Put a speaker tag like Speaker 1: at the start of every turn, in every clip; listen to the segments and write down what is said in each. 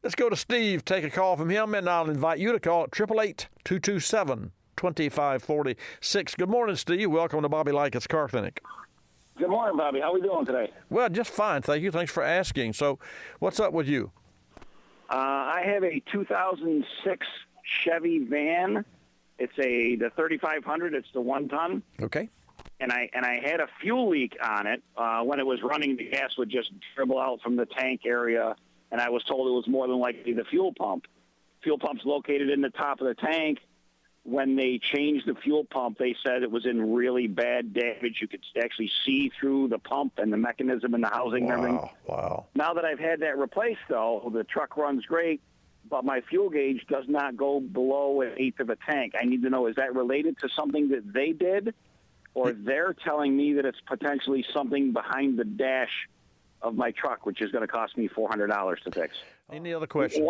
Speaker 1: Let's go to Steve, take a call from him, and I'll invite you to call at 888-227-2546. Good morning, Steve. Welcome to Bobby Likis Car Clinic.
Speaker 2: Good morning, Bobby. How are we doing today?
Speaker 1: Well, just fine, thank you. Thanks for asking. So what's up with you?
Speaker 2: I have a 2006 Chevy van. It's the 3500. It's the 1-ton.
Speaker 1: Okay.
Speaker 2: And I had a fuel leak on it. When it was running, the gas would just dribble out from the tank area, and I was told it was more than likely the fuel pump. Fuel pump's located in the top of the tank. When they changed the fuel pump, they said it was in really bad damage. You could actually see through the pump and the mechanism and the housing and everything.
Speaker 1: Wow.
Speaker 2: Now that I've had that replaced, though, the truck runs great, but my fuel gauge does not go below 1/8 of a tank. I need to know, is that related to something that they did, or they're telling me that it's potentially something behind the dash of my truck, which is going to cost me $400 to fix?
Speaker 1: Any other questions?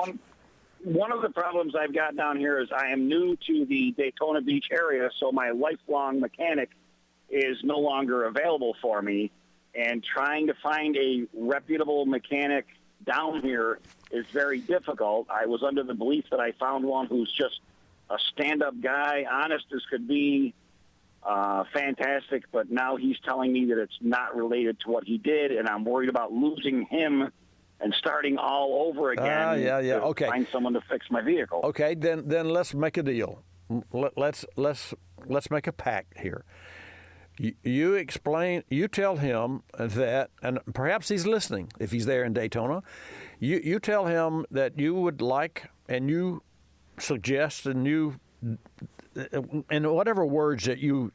Speaker 2: One of the problems I've got down here is I am new to the Daytona Beach area, so my lifelong mechanic is no longer available for me, and trying to find a reputable mechanic down here is very difficult. I was under the belief that I found one who's just a stand-up guy, honest as could be, fantastic, but now he's telling me that it's not related to what he did, and I'm worried about losing him and starting all over again.
Speaker 1: Okay.
Speaker 2: Find someone to fix my vehicle.
Speaker 1: Okay, then let's make a deal. Let's make a pact here. You tell him that, and perhaps he's listening if he's there in Daytona. You tell him that you would like, and you suggest, and you, in whatever words that you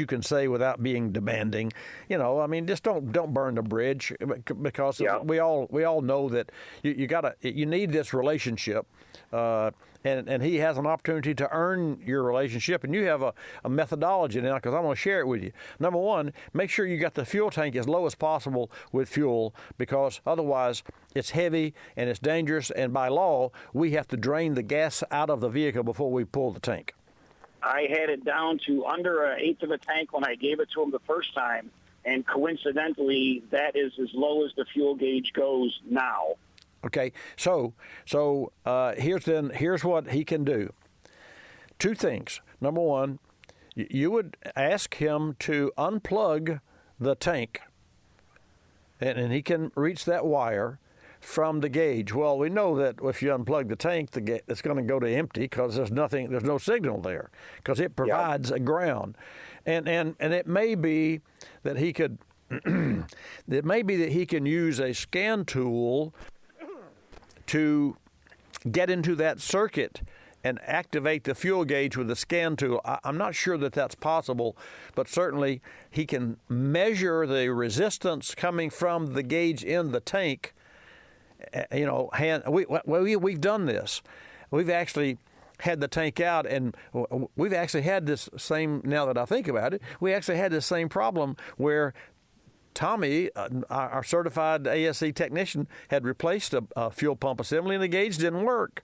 Speaker 1: can say without being demanding, just don't burn the bridge, because we all know that you need this relationship, and he has an opportunity to earn your relationship, and you have a methodology now, because I'm going to share it with you. Number one, make sure you got the fuel tank as low as possible with fuel, because otherwise it's heavy and it's dangerous, and by law we have to drain the gas out of the vehicle before we pull the tank.
Speaker 2: I had it down to under 1/8 of a tank when I gave it to him the first time, and coincidentally, that is as low as the fuel gauge goes now.
Speaker 1: Okay, so here's what he can do. Two things. Number one, you would ask him to unplug the tank, and he can reach that wire from the gauge. Well, we know that if you unplug the tank, it's going to go to empty, because there's no signal there, because it provides a ground, and it may be that he could, it may be that he can use a scan tool to get into that circuit and activate the fuel gauge with the scan tool. I'm not sure that that's possible, but certainly he can measure the resistance coming from the gauge in the tank. We've done this. We've actually had the tank out, and we've actually had this same, now that I think about it, we actually had this same problem where Tommy, our certified ASE technician, had replaced a fuel pump assembly, and the gauge didn't work.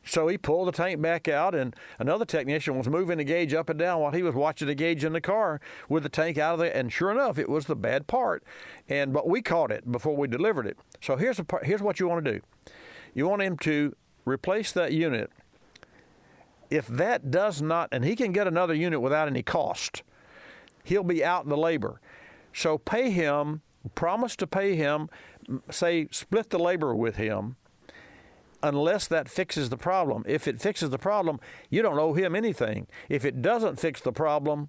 Speaker 1: So he pulled the tank back out, and another technician was moving the gauge up and down while he was watching the gauge in the car with the tank out of there. And sure enough, it was the bad part. But we caught it before we delivered it. So here's what you want to do. You want him to replace that unit. If that does not, and he can get another unit without any cost, he'll be out in the labor. So pay him, promise to pay him, say split the labor with him, unless that fixes the problem. If it fixes the problem, you don't owe him anything. If it doesn't fix the problem,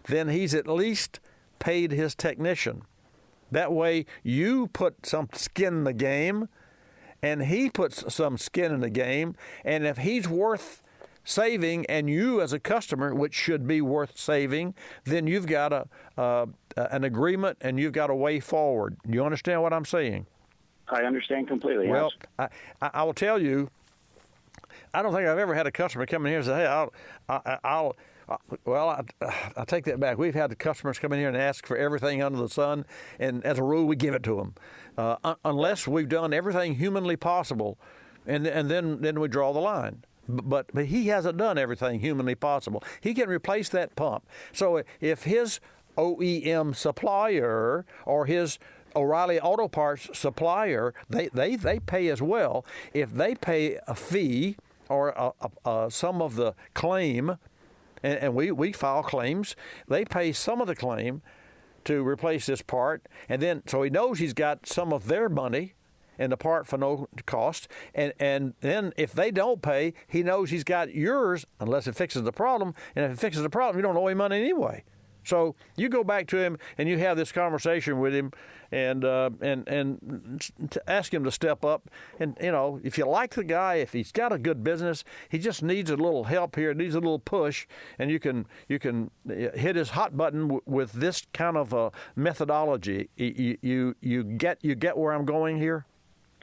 Speaker 1: then he's at least paid his technician. That way you put some skin in the game, and he puts some skin in the game, and if he's worth saving, and you as a customer, which should be worth saving, then you've got an agreement, and you've got a way forward. You understand what I'm saying?
Speaker 2: I understand completely.
Speaker 1: Well,
Speaker 2: yes.
Speaker 1: I will tell you, I don't think I've ever had a customer come in here and say, hey, I take that back. We've had the customers come in here and ask for everything under the sun, and as a rule, we give it to them, unless we've done everything humanly possible, and then we draw the line. But he hasn't done everything humanly possible. He can replace that pump. So if his OEM supplier or his O'Reilly Auto Parts supplier, they pay as well. If they pay a fee or some of the claim, and we file claims, they pay some of the claim to replace this part, and then so he knows he's got some of their money in the part for no cost, and then if they don't pay, he knows he's got yours unless it fixes the problem, and if it fixes the problem, you don't owe him money anyway. So you go back to him and you have this conversation with him, and to ask him to step up. And if you like the guy, if he's got a good business, he just needs a little help here, needs a little push, and you can hit his hot button with this kind of a methodology. You get where I'm going here?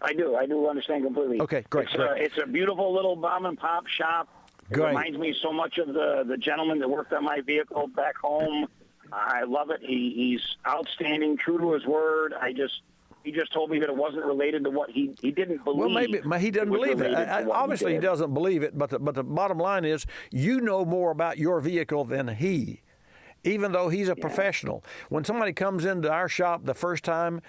Speaker 2: I do understand completely.
Speaker 1: Okay, great.
Speaker 2: It's a beautiful little mom and pop shop. It reminds me so much of the gentleman that worked on my vehicle back home. I love it. He's outstanding, true to his word. He just told me that it wasn't related to what he didn't believe.
Speaker 1: Well, maybe he doesn't believe it. Obviously, he doesn't believe it. But the bottom line is, you know more about your vehicle than he, even though he's a professional. When somebody comes into our shop the first time,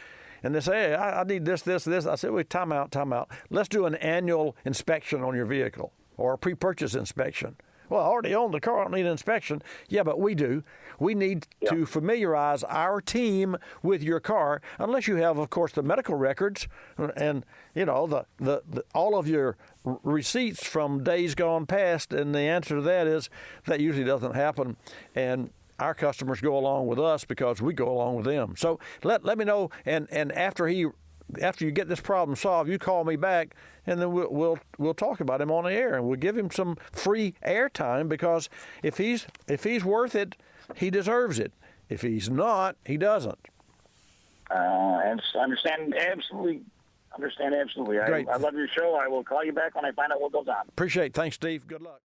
Speaker 1: and they say, hey, I need this. I say, wait, time out. Let's do an annual inspection on your vehicle or a pre-purchase inspection. Well, I already own the car. I don't need an inspection. Yeah, but we do. We need to familiarize our team with your car, unless you have, of course, the medical records and, the all of your receipts from days gone past. And the answer to that is that usually doesn't happen. And our customers go along with us because we go along with them. So let me know, and after you get this problem solved, you call me back, and then we'll talk about him on the air, and we'll give him some free air time, because if he's worth it, he deserves it. If he's not, he doesn't.
Speaker 2: Understand absolutely. Great. I love your show. I will call you back when I find out what goes on.
Speaker 1: Appreciate it. Thanks, Steve. Good luck.